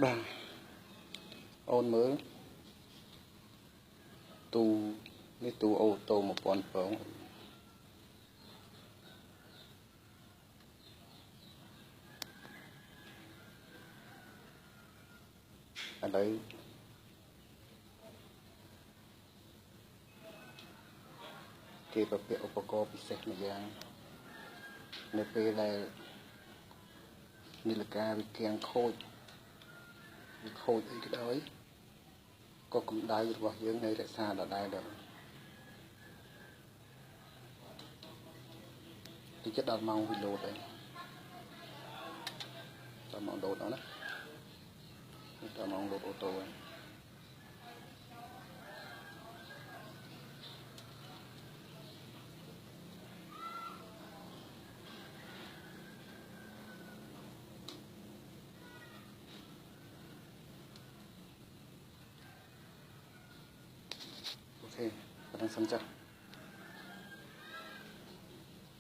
បាទអូនមើលទូនេះទូអូតូ1000ពងឥឡូវគេប្រពាក់ឧបករណ៍ពិសេសមួយយ៉ាងនៅពេលដែលនាឡិកាវាគាំងខូចអីក៏ដោយក៏កម្ដៅរបស់យើងនៅរក្សាដដែលដែរទីចិត្តដល់ម៉ោងវាលោតហើយដល់ម៉ោងលោតអត់ណាដល់ម៉ោងលោតអូតូហើយអូខេប៉ុណ្ណឹងសិនចាស់